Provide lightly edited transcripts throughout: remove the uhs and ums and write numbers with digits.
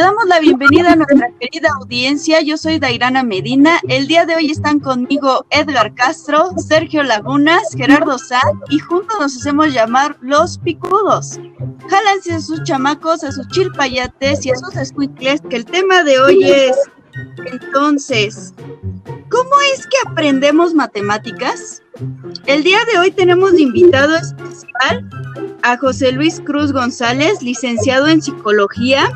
damos la bienvenida a nuestra querida audiencia. Yo soy Dairana Medina. El día de hoy están conmigo Edgar Castro, Sergio Lagunas, Gerardo Sanz y juntos nos hacemos llamar Los Picudos. Jálanse a sus chamacos, a sus chilpayates y a sus escuincles, que el tema de hoy es, entonces, ¿cómo es que aprendemos matemáticas? El día de hoy tenemos de invitado especial a José Luis Cruz González, licenciado en Psicología.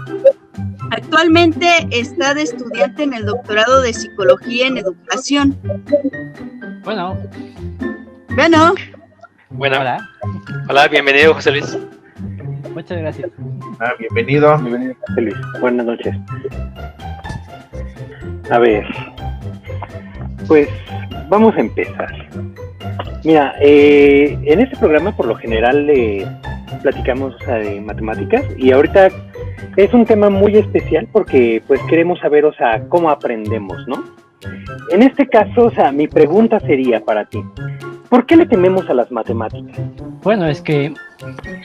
Actualmente está de estudiante en el doctorado de Psicología en Educación. Bueno. Hola, bienvenido José Luis. Muchas gracias. Bienvenido José Luis. Buenas noches. A ver, pues vamos a empezar. Mira, en este programa por lo general platicamos de matemáticas y ahorita es un tema muy especial porque pues queremos saber, cómo aprendemos, ¿no? En este caso, mi pregunta sería para ti, ¿por qué le tememos a las matemáticas? Bueno, es que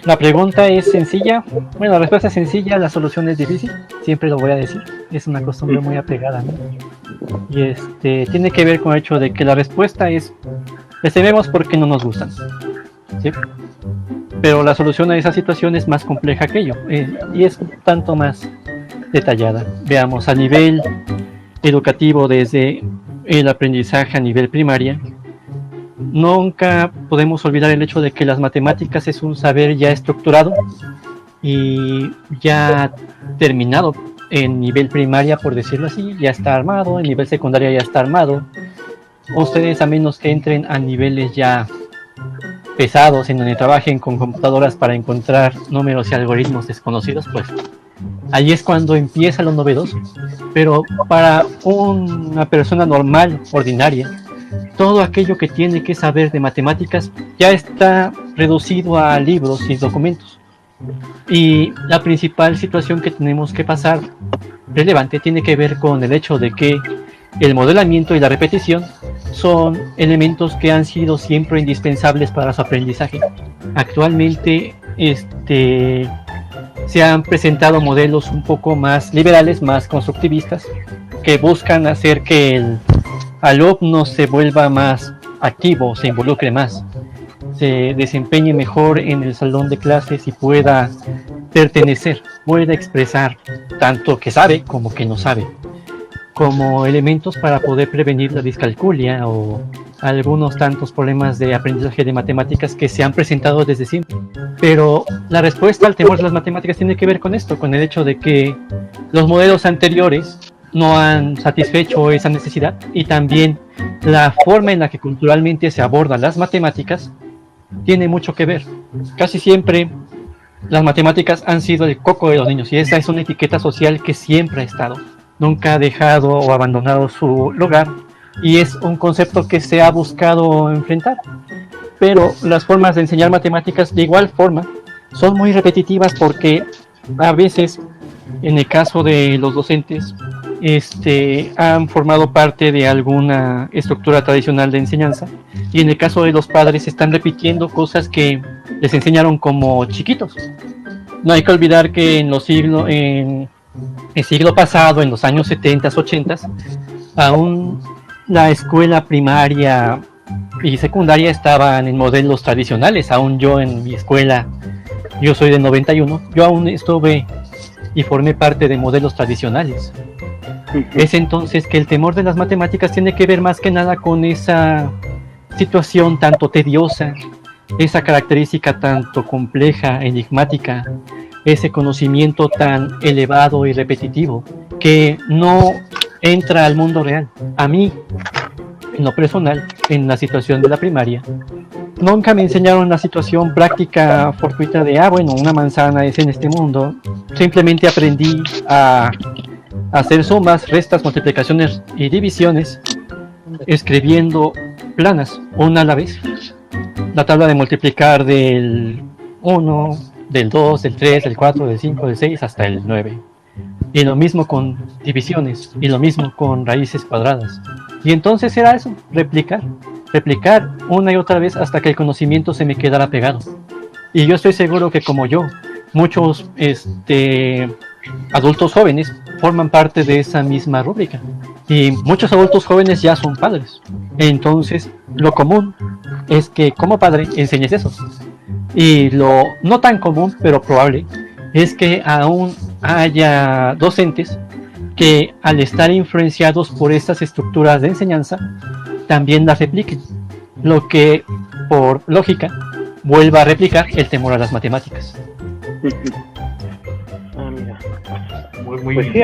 la pregunta es sencilla, la respuesta es sencilla, la solución es difícil, siempre lo voy a decir, es una costumbre muy apegada, ¿no? Y tiene que ver con el hecho de que la respuesta es, les tememos porque no nos gustan, ¿sí? Pero la solución a esa situación es más compleja que ello, y es un tanto más detallada. Veamos, a nivel educativo, desde el aprendizaje a nivel primaria, nunca podemos olvidar el hecho de que las matemáticas es un saber ya estructurado y ya terminado en nivel primaria, por decirlo así, ya está armado, en nivel secundaria ya está armado. Ustedes, a menos que entren a niveles ya pesados, en donde trabajen con computadoras para encontrar números y algoritmos desconocidos, pues ahí es cuando empieza lo novedoso. Pero para una persona normal, ordinaria, todo aquello que tiene que saber de matemáticas ya está reducido a libros y documentos. Y la principal situación que tenemos que pasar relevante tiene que ver con el hecho de que el modelamiento y la repetición son elementos que han sido siempre indispensables para su aprendizaje. Actualmente se han presentado modelos un poco más liberales, más constructivistas, que buscan hacer que el alumno se vuelva más activo, se involucre más, se desempeñe mejor en el salón de clases y pueda pertenecer, pueda expresar tanto que sabe como que no sabe, como elementos para poder prevenir la discalculia o algunos tantos problemas de aprendizaje de matemáticas que se han presentado desde siempre. Pero la respuesta al temor de las matemáticas tiene que ver con esto, con el hecho de que los modelos anteriores no han satisfecho esa necesidad, y también la forma en la que culturalmente se abordan las matemáticas tiene mucho que ver. Casi siempre las matemáticas han sido el coco de los niños, y esa es una etiqueta social que siempre ha estado, nunca ha dejado o abandonado su lugar, y es un concepto que se ha buscado enfrentar. Pero las formas de enseñar matemáticas de igual forma son muy repetitivas, porque a veces, en el caso de los docentes, han formado parte de alguna estructura tradicional de enseñanza, y en el caso de los padres están repitiendo cosas que les enseñaron como chiquitos. No hay que olvidar que en el siglo pasado, en los años 70, 80, aún la escuela primaria y secundaria estaban en modelos tradicionales. Aún yo en mi escuela, yo soy del 91, yo aún estuve y formé parte de modelos tradicionales. Es entonces que el temor de las matemáticas tiene que ver más que nada con esa situación tanto tediosa, esa característica tanto compleja, enigmática, ese conocimiento tan elevado y repetitivo que no entra al mundo real. A mí, en lo personal, en la situación de la primaria, nunca me enseñaron la situación práctica fortuita de, una manzana es en este mundo. Simplemente aprendí a hacer sumas, restas, multiplicaciones y divisiones, escribiendo planas, una a la vez. La tabla de multiplicar del 1, del 2, del 3, del 4, del 5, del 6 hasta el 9. Y lo mismo con divisiones, y lo mismo con raíces cuadradas. Y entonces era eso, replicar una y otra vez hasta que el conocimiento se me quedara pegado. Y yo estoy seguro que como yo, muchos adultos jóvenes forman parte de esa misma rúbrica. Y muchos adultos jóvenes ya son padres. Entonces, lo común es que como padre enseñes eso. Y lo no tan común, pero probable, es que aún haya docentes que al estar influenciados por estas estructuras de enseñanza, también las repliquen. Lo que, por lógica, vuelva a replicar el temor a las matemáticas. Mira. Muy Pues sí,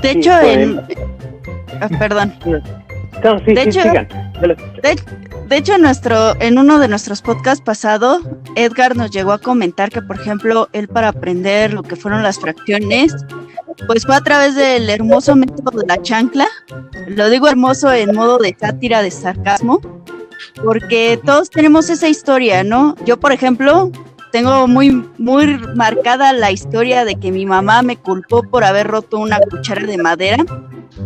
De hecho, perdón. No, sí, De hecho- sigan. De hecho, en uno de nuestros podcasts pasados, Edgar nos llegó a comentar que, por ejemplo, él para aprender lo que fueron las fracciones, pues fue a través del hermoso método de la chancla. Lo digo hermoso en modo de sátira, de sarcasmo, porque todos tenemos esa historia, ¿no? Yo, por ejemplo, tengo muy marcada la historia de que mi mamá me culpó por haber roto una cuchara de madera,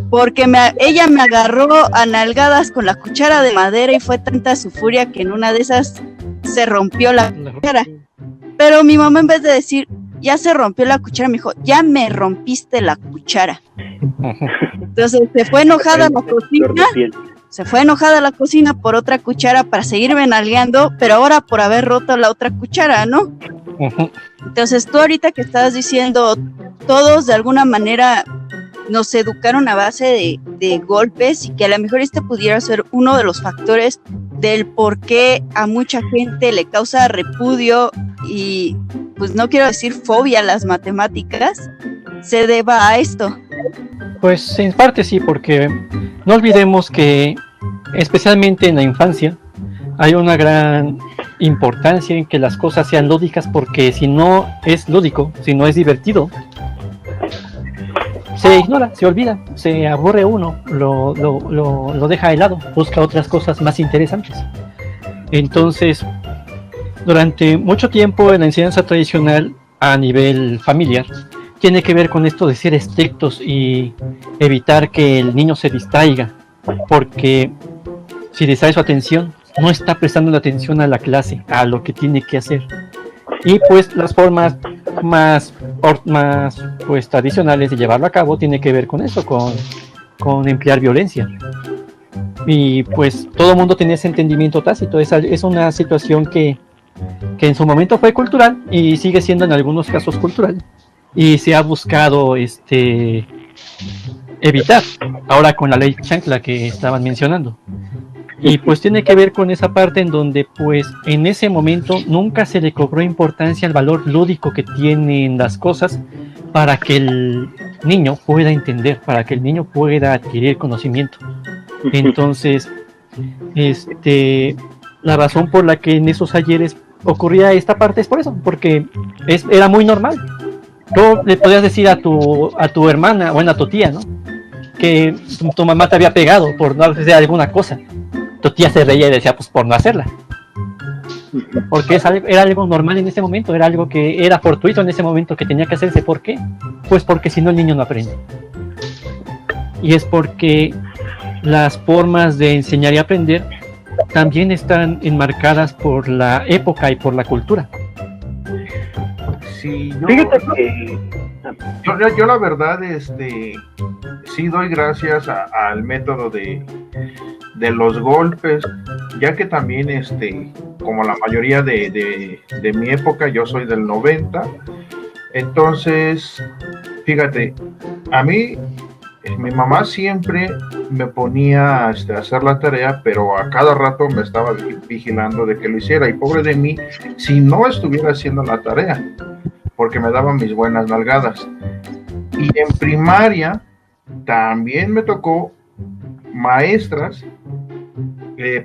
porque ella me agarró a nalgadas con la cuchara de madera y fue tanta su furia que en una de esas se rompió la cuchara. Pero mi mamá, en vez de decir, ya se rompió la cuchara, me dijo, ya me rompiste la cuchara. Entonces se fue enojada a la cocina. Se fue enojada a la cocina por otra cuchara para seguirme nalgueando, pero ahora por haber roto la otra cuchara, ¿no? Entonces tú ahorita que estabas diciendo, todos de alguna manera nos educaron a base de golpes, y que a lo mejor este pudiera ser uno de los factores del por qué a mucha gente le causa repudio y, pues no quiero decir fobia a las matemáticas, se deba a esto. Pues en parte sí, porque no olvidemos que especialmente en la infancia hay una gran importancia en que las cosas sean lúdicas, porque si no es lúdico, si no es divertido, se ignora, se olvida, se aburre uno, lo deja de lado, busca otras cosas más interesantes. Entonces, durante mucho tiempo en la enseñanza tradicional a nivel familiar, tiene que ver con esto de ser estrictos y evitar que el niño se distraiga, porque si distrae su atención, no está prestando la atención a la clase, a lo que tiene que hacer. Y pues las formas más pues tradicionales de llevarlo a cabo tiene que ver con eso, con emplear violencia. Y pues todo el mundo tenía ese entendimiento tácito. Es una situación que en su momento fue cultural y sigue siendo en algunos casos cultural, y se ha buscado evitar ahora con la ley chancla que estaban mencionando. Y pues tiene que ver con esa parte en donde pues en ese momento nunca se le cobró importancia al valor lúdico que tienen las cosas para que el niño pueda entender, para que el niño pueda adquirir conocimiento. Entonces, la razón por la que en esos ayeres ocurría esta parte es por eso, porque era muy normal. Tú le podías decir a tu hermana, bueno, a tu tía, ¿no?, que tu mamá te había pegado por no hacer alguna cosa. Tu tía se reía y decía, pues por no hacerla. Porque era algo normal en ese momento, era algo que era fortuito en ese momento, que tenía que hacerse. ¿Por qué? Pues porque si no el niño no aprende. Y es porque las formas de enseñar y aprender también están enmarcadas por la época y por la cultura. Sí, Fíjate que yo la verdad, sí doy gracias al método de los golpes, ya que también, como la mayoría de mi época, yo soy del 90, entonces, fíjate, a mí, mi mamá siempre me ponía a hacer la tarea, pero a cada rato me estaba vigilando de que lo hiciera, y pobre de mí, si no estuviera haciendo la tarea, porque me daban mis buenas nalgadas. Y en primaria también me tocó maestras,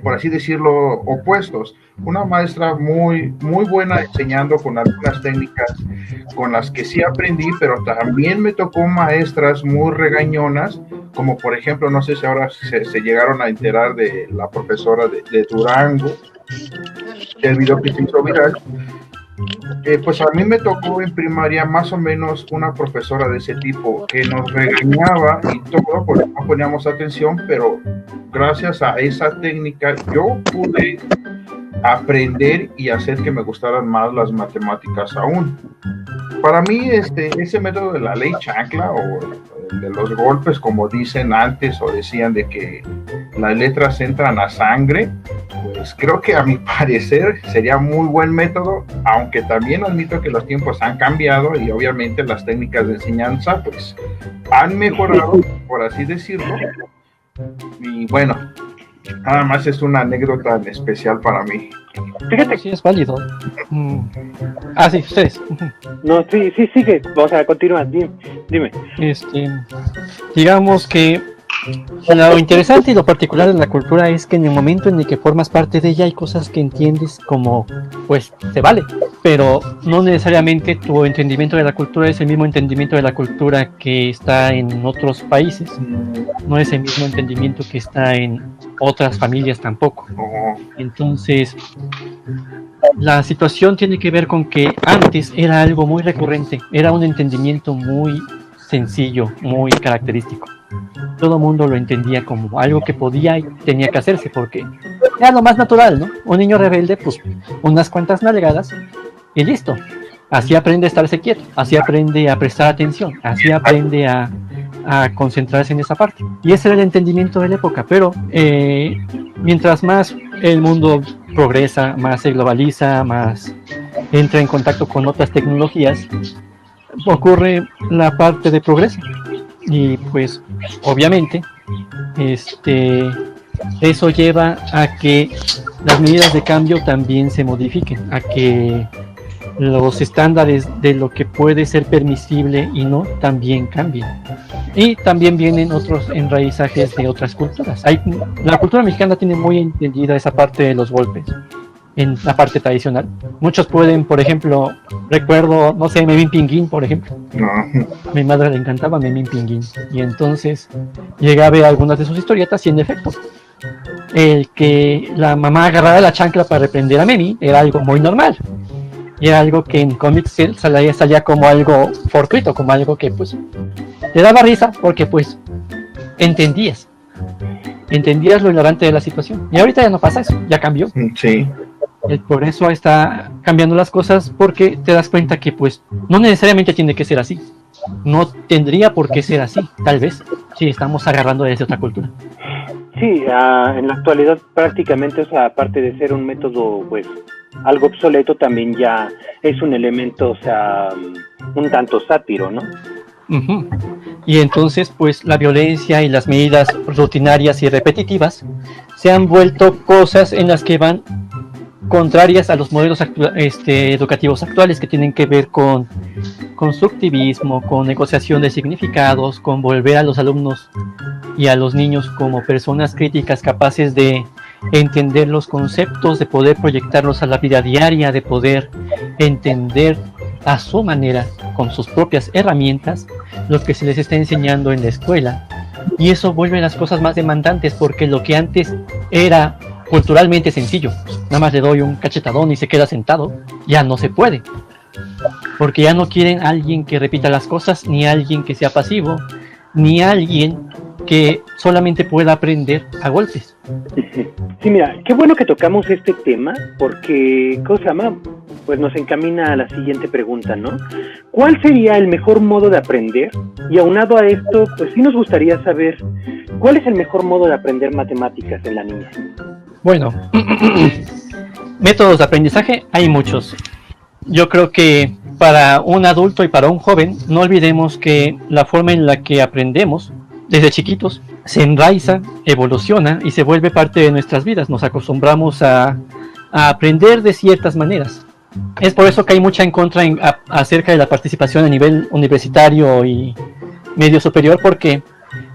por así decirlo, opuestos. Una maestra muy, muy buena enseñando con algunas técnicas con las que sí aprendí, pero también me tocó maestras muy regañonas, como por ejemplo, no sé si ahora se llegaron a enterar de la profesora de Durango, del video que se hizo viral. Pues a mí me tocó en primaria más o menos una profesora de ese tipo, que nos regañaba y todo porque no poníamos atención, pero gracias a esa técnica yo pude aprender y hacer que me gustaran más las matemáticas aún. para mí ese método de la ley chancla o de los golpes, como dicen antes o decían de que las letras entran a sangre, pues creo que a mi parecer sería muy buen método, aunque también admito que los tiempos han cambiado y obviamente las técnicas de enseñanza pues han mejorado, por así decirlo. Y bueno, nada más es una anécdota en especial para mí. Fíjate, sí es válido. Sí, ustedes. No, sí, sigue, o sea, continúa, dime. Digamos que lo interesante y lo particular de la cultura es que en el momento en el que formas parte de ella hay cosas que entiendes como, pues, te vale, pero no necesariamente tu entendimiento de la cultura es el mismo entendimiento de la cultura que está en otros países, no es el mismo entendimiento que está en otras familias tampoco. Entonces, la situación tiene que ver con que antes era algo muy recurrente, era un entendimiento muy sencillo, muy característico. Todo el mundo lo entendía como algo que podía y tenía que hacerse, porque era lo más natural, ¿no? Un niño rebelde, pues unas cuantas nalgadas y listo. Así aprende a estarse quieto, así aprende a prestar atención, así aprende a concentrarse en esa parte. Y ese era el entendimiento de la época, pero mientras más el mundo progresa, más se globaliza, más entra en contacto con otras tecnologías, ocurre la parte de progreso. Y pues obviamente eso lleva a que las medidas de cambio también se modifiquen, a que los estándares de lo que puede ser permisible y no también cambien. Y también vienen otros enraizajes de otras culturas. La cultura mexicana tiene muy entendida esa parte de los golpes en la parte tradicional. Muchos pueden, por ejemplo, recuerdo, no sé, Memín Pinguín, por ejemplo. A mi madre le encantaba Memín Pinguín. Y entonces llegué a ver algunas de sus historietas y en efecto, el que la mamá agarrara la chancla para reprender a Memín era algo muy normal. Y era algo que en cómics salía como algo fortuito, como algo que pues te daba risa porque pues entendías lo ignorante de la situación. Y ahorita ya no pasa eso, ya cambió. Sí. El progreso está cambiando las cosas porque te das cuenta que pues no necesariamente tiene que ser así. No tendría por qué ser así, tal vez, si estamos agarrando desde otra cultura. Sí, en la actualidad prácticamente, o sea, aparte de ser un método pues algo obsoleto, también ya es un elemento, o sea, un tanto sátiro, ¿no? Uh-huh. Y entonces pues la violencia y las medidas rutinarias y repetitivas se han vuelto cosas en las que van contrarias a los modelos educativos actuales, que tienen que ver con constructivismo, con negociación de significados, con volver a los alumnos y a los niños como personas críticas capaces de entender los conceptos, de poder proyectarlos a la vida diaria, de poder entender a su manera, con sus propias herramientas, lo que se les está enseñando en la escuela. Y eso vuelve las cosas más demandantes, porque lo que antes era culturalmente sencillo, nada más le doy un cachetadón y se queda sentado, ya no se puede, porque ya no quieren a alguien que repita las cosas, ni a alguien que sea pasivo, ni a alguien que solamente pueda aprender a golpes. Sí, mira, qué bueno que tocamos este tema, porque, ¿cómo se llama? Pues nos encamina a la siguiente pregunta, ¿no? ¿Cuál sería el mejor modo de aprender? Y aunado a esto, pues sí nos gustaría saber, ¿cuál es el mejor modo de aprender matemáticas en la niña? Bueno, métodos de aprendizaje hay muchos. Yo creo que para un adulto y para un joven, no olvidemos que la forma en la que aprendemos desde chiquitos se enraiza, evoluciona y se vuelve parte de nuestras vidas. Nos acostumbramos a aprender de ciertas maneras. Es por eso que hay mucha en contra acerca de la participación a nivel universitario y medio superior, porque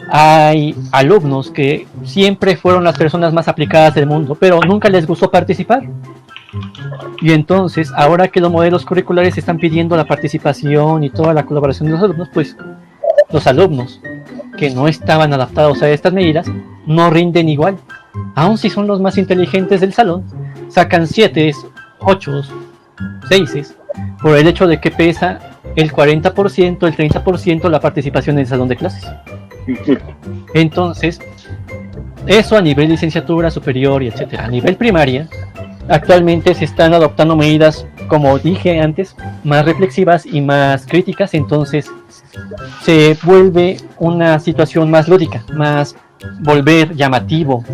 hay alumnos que siempre fueron las personas más aplicadas del mundo, pero nunca les gustó participar. Y entonces, ahora que los modelos curriculares están pidiendo la participación y toda la colaboración de los alumnos, pues los alumnos que no estaban adaptados a estas medidas no rinden igual. Aun si son los más inteligentes del salón, sacan 7, 8, 6 por el hecho de que pesa el 40%, el 30% la participación en el salón de clases. Entonces, eso a nivel licenciatura superior y etcétera. A nivel primaria, actualmente se están adoptando medidas, como dije antes, más reflexivas y más críticas, entonces se vuelve una situación más lúdica, más volver llamativo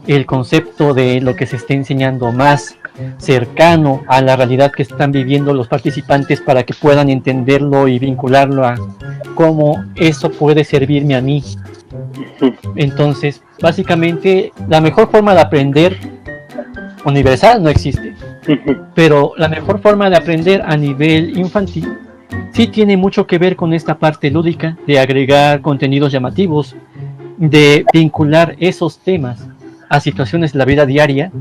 el concepto de lo que se está enseñando, más cercano a la realidad que están viviendo los participantes para que puedan entenderlo y vincularlo a cómo eso puede servirme a mí. Entonces, básicamente, la mejor forma de aprender universal no existe, pero la mejor forma de aprender a nivel infantil sí tiene mucho que ver con esta parte lúdica de agregar contenidos llamativos, de vincular esos temas a situaciones de la vida diaria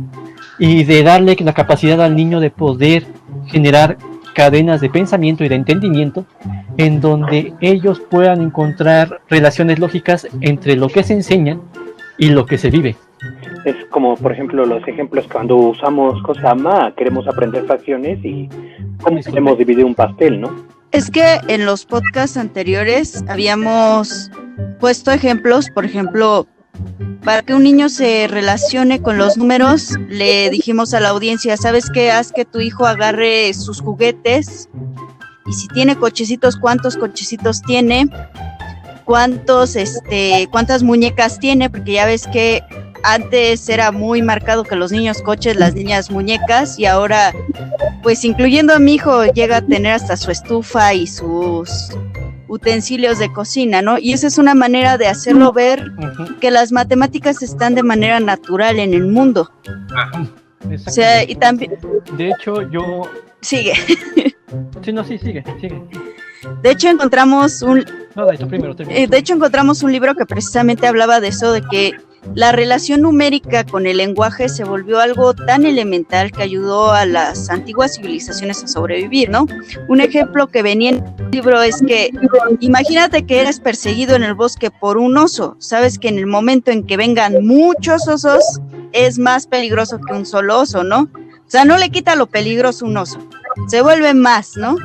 y de darle la capacidad al niño de poder generar cadenas de pensamiento y de entendimiento en donde ellos puedan encontrar relaciones lógicas entre lo que se enseña y lo que se vive. Es como, por ejemplo, los ejemplos cuando usamos, ¿cómo se llama? Queremos aprender fracciones y cómo queremos dividir un pastel, ¿no? Es que en los podcasts anteriores habíamos puesto ejemplos, por ejemplo, para que un niño se relacione con los números, le dijimos a la audiencia, ¿sabes qué? Haz que tu hijo agarre sus juguetes y si tiene cochecitos, ¿cuántos cochecitos tiene? ¿Cuántas muñecas tiene? Porque ya ves que antes era muy marcado que los niños coches, las niñas muñecas, y ahora, pues incluyendo a mi hijo, llega a tener hasta su estufa y sus utensilios de cocina, ¿no? Y esa es una manera de hacerlo ver que las matemáticas están de manera natural en el mundo. O sea, y también... De hecho, yo... Sigue. Sí, no, sí, sigue. De hecho, encontramos un... No, esto primero. De hecho, encontramos un libro que precisamente hablaba de eso, de que la relación numérica con el lenguaje se volvió algo tan elemental que ayudó a las antiguas civilizaciones a sobrevivir, ¿no? Un ejemplo que venía en el libro es que imagínate que eres perseguido en el bosque por un oso. Sabes que en el momento en que vengan muchos osos es más peligroso que un solo oso, ¿no? O sea, no le quita lo peligroso un oso, se vuelve más, ¿no?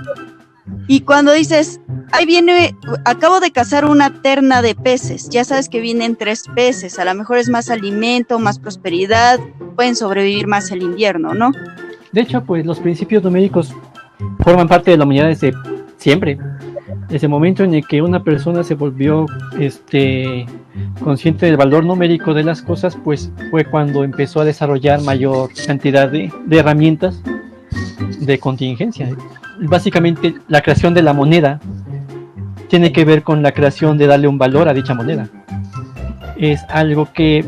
Y cuando dices, ahí viene, acabo de cazar una terna de peces, ya sabes que vienen 3 peces, a lo mejor es más alimento, más prosperidad, pueden sobrevivir más el invierno, ¿no? De hecho, pues los principios numéricos forman parte de la humanidad desde siempre. Desde el momento en el que una persona se volvió consciente del valor numérico de las cosas, pues fue cuando empezó a desarrollar mayor cantidad de herramientas de contingencia. Básicamente, la creación de la moneda tiene que ver con la creación de darle un valor a dicha moneda. Es algo que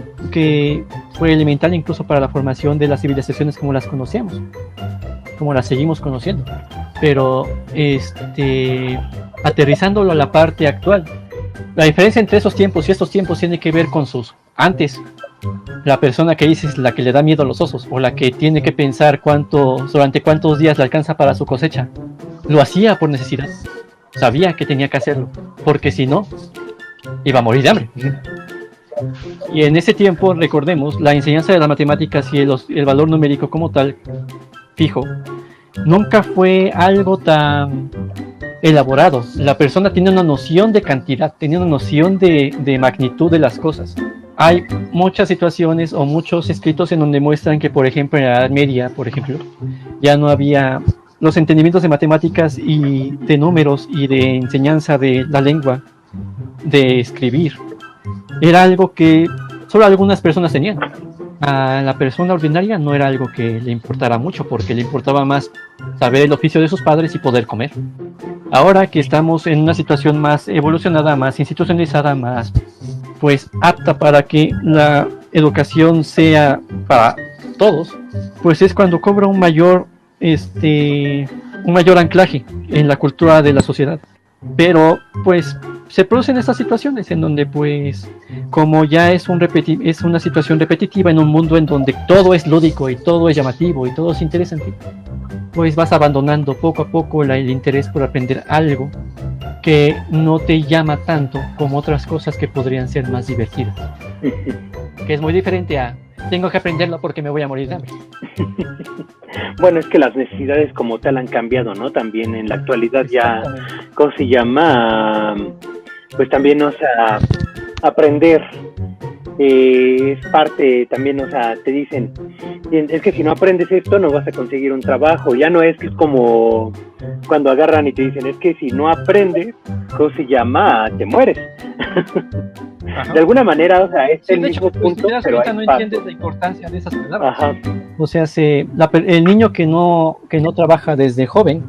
fue elemental incluso para la formación de las civilizaciones como las conocemos, como las seguimos conociendo. Pero aterrizándolo a la parte actual, la diferencia entre esos tiempos y estos tiempos tiene que ver con sus antes. La persona que dice es la que le da miedo a los osos, o la que tiene que pensar durante cuántos días le alcanza para su cosecha. Lo hacía por necesidad, sabía que tenía que hacerlo, porque si no, iba a morir de hambre. Y en ese tiempo, recordemos, la enseñanza de las matemáticas y el valor numérico como tal, fijo, nunca fue algo tan elaborado. La persona tenía una noción de cantidad, tenía una noción de magnitud de las cosas. Hay muchas situaciones o muchos escritos en donde muestran que, por ejemplo, en la Edad Media, por ejemplo, ya no había los entendimientos de matemáticas y de números y de enseñanza de la lengua, de escribir. Era algo que solo algunas personas tenían. A la persona ordinaria no era algo que le importara mucho, porque le importaba más saber el oficio de sus padres y poder comer. Ahora que estamos en una situación más evolucionada, más institucionalizada, más pues apta para que la educación sea para todos, pues es cuando cobra un mayor anclaje en la cultura de la sociedad. Pero pues se producen estas situaciones en donde pues como ya es una situación repetitiva en un mundo en donde todo es lúdico y todo es llamativo y todo es interesante, pues vas abandonando poco a poco el interés por aprender algo que no te llama tanto como otras cosas que podrían ser más divertidas. Que es muy diferente a tengo que aprenderlo porque me voy a morir de hambre. Bueno, es que las necesidades como tal han cambiado, ¿no? También en la actualidad ya, ¿cómo se llama? Pues también, o sea, aprender es parte también, o sea, te dicen, es que si no aprendes esto no vas a conseguir un trabajo. Ya no es como cuando agarran y te dicen, es que si no aprendes, ¿cómo se llama? Te mueres. De alguna manera, o sea, es el mismo punto, pero hay no entiendes la importancia de esas palabras. Ajá. O sea, el niño que no trabaja desde joven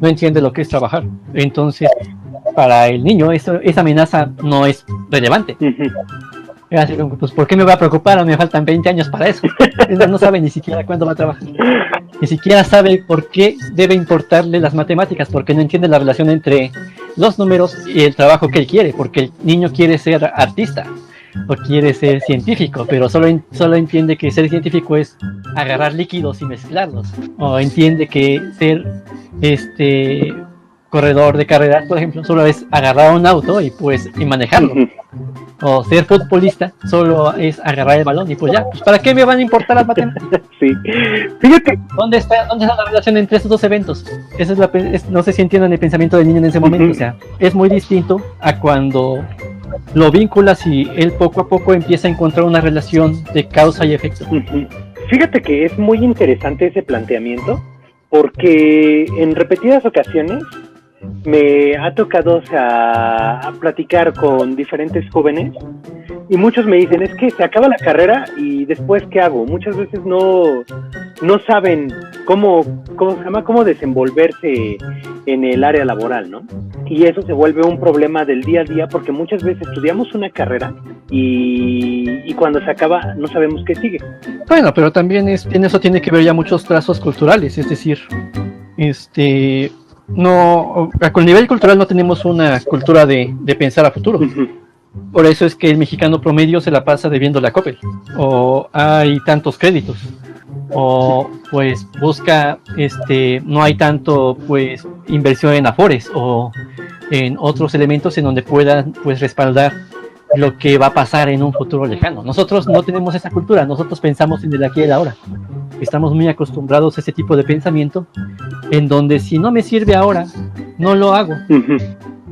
no entiende lo que es trabajar. Entonces, para el niño esa amenaza no es relevante. Así como, pues, ¿por qué me va a preocupar? Me faltan 20 años para eso. No sabe ni siquiera cuándo va a trabajar. Ni siquiera sabe por qué debe importarle las matemáticas, porque no entiende la relación entre los números y el trabajo que él quiere, porque el niño quiere ser artista o quiere ser científico, pero solo entiende que ser científico es agarrar líquidos y mezclarlos, o entiende que ser corredor de carreras, por ejemplo, solo es agarrar un auto y manejarlo. O ser futbolista solo es agarrar el balón y pues ya, pues ¿para qué me van a importar las matemáticas? Sí. Fíjate. ¿Dónde está la relación entre estos dos eventos? No sé si entiendan el pensamiento del niño en ese momento. O sea, es muy distinto a cuando lo vinculas y él poco a poco empieza a encontrar una relación de causa y efecto. Fíjate que es muy interesante ese planteamiento, porque en repetidas ocasiones me ha tocado, o sea, a platicar con diferentes jóvenes y muchos me dicen, es que se acaba la carrera y después ¿qué hago? Muchas veces no saben cómo desenvolverse en el área laboral, ¿no? Y eso se vuelve un problema del día a día, porque muchas veces estudiamos una carrera y cuando se acaba no sabemos qué sigue. Bueno, pero también en eso tiene que ver ya muchos trazos culturales, es decir, no, con nivel cultural no tenemos una cultura de pensar a futuro. Por eso es que el mexicano promedio se la pasa debiendo la Coppel, o hay tantos créditos, o pues busca, no hay tanto pues inversión en afores o en otros elementos en donde puedan pues respaldar lo que va a pasar en un futuro lejano. Nosotros no tenemos esa cultura, nosotros pensamos en el aquí y el ahora. Estamos muy acostumbrados a ese tipo de pensamiento, en donde si no me sirve ahora, no lo hago.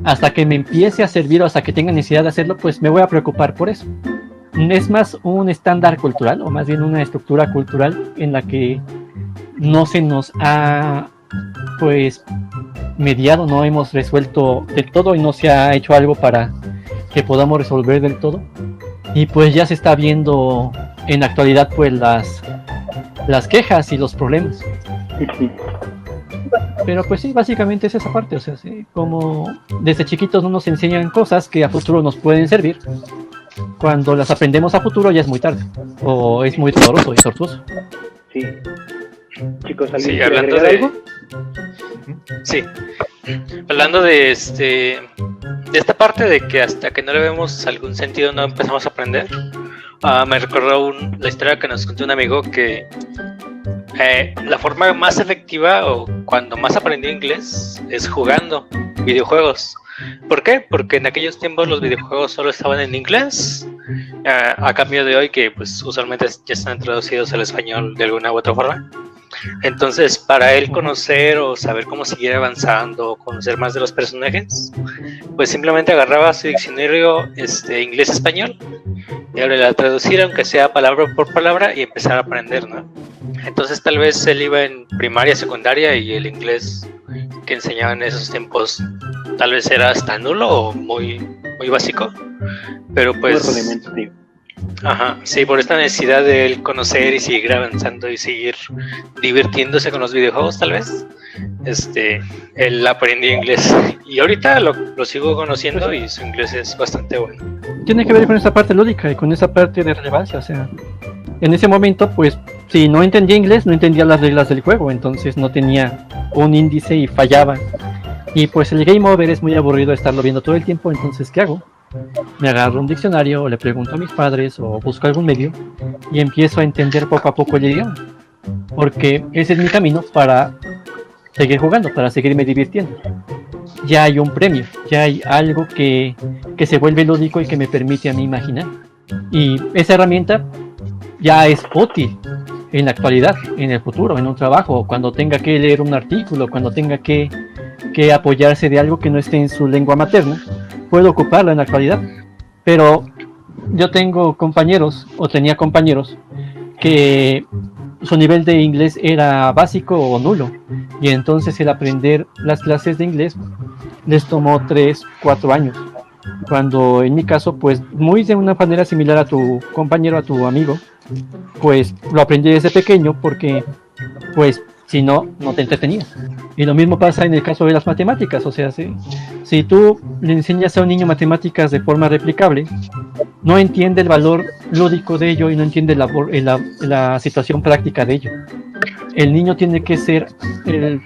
Hasta que me empiece a servir o hasta que tenga necesidad de hacerlo, pues me voy a preocupar por eso. Es más un estándar cultural, o más bien una estructura cultural en la que no se nos ha pues mediado, no hemos resuelto del todo y no se ha hecho algo para que podamos resolver del todo. Y pues ya se está viendo en la actualidad pues las quejas y los problemas. Pero pues sí, básicamente es esa parte, o sea, sí, como desde chiquitos no nos enseñan cosas que a futuro nos pueden servir. Cuando las aprendemos a futuro ya es muy tarde, o es muy doloroso y tortuoso. Sí. Chicos, ¿alguien sí, quiere agregar algo? Sí. Hablando de esta parte de que hasta que no le vemos algún sentido no empezamos a aprender, me recordó la historia que nos contó un amigo que la forma más efectiva o cuando más aprendí inglés es jugando videojuegos. ¿Por qué? Porque en aquellos tiempos los videojuegos solo estaban en inglés, a cambio de hoy que pues usualmente ya están traducidos al español de alguna u otra forma. Entonces, para él conocer o saber cómo seguir avanzando o conocer más de los personajes, pues simplemente agarraba su diccionario inglés-español y ahora a traducir, aunque sea palabra por palabra, y empezar a aprender, ¿no? Entonces tal vez él iba en primaria, secundaria y el inglés que enseñaban en esos tiempos tal vez era hasta nulo o muy, muy básico, pero pues... Ajá, sí, por esta necesidad de él conocer y seguir avanzando y seguir divirtiéndose con los videojuegos, tal vez, él aprendió inglés y ahorita lo sigo conociendo y su inglés es bastante bueno. Tiene que ver con esa parte lúdica y con esa parte de relevancia, o sea, en ese momento, pues, si no entendía inglés, no entendía las reglas del juego, entonces no tenía un índice y fallaba. Y pues el game over es muy aburrido estarlo viendo todo el tiempo, entonces ¿qué hago? Me agarro un diccionario, o le pregunto a mis padres, o busco algún medio, y empiezo a entender poco a poco el idioma. Porque ese es mi camino para seguir jugando, para seguirme divirtiendo. Ya hay un premio, ya hay algo que se vuelve lúdico y que me permite a mí imaginar. Y esa herramienta ya es útil en la actualidad, en el futuro, en un trabajo, cuando tenga que leer un artículo, cuando tenga que apoyarse de algo que no esté en su lengua materna, puedo ocuparla en la actualidad. Pero yo tengo compañeros, o tenía compañeros, que su nivel de inglés era básico o nulo, y entonces el aprender las clases de inglés les tomó 3, 4 años, cuando en mi caso, pues muy de una manera similar a tu compañero, a tu amigo, pues lo aprendí desde pequeño porque, pues, si no, no te entretenías. Y lo mismo pasa en el caso de las matemáticas, o sea, si tú le enseñas a un niño matemáticas de forma replicable, no entiende el valor lúdico de ello y no entiende la situación práctica de ello. El niño tiene que ser,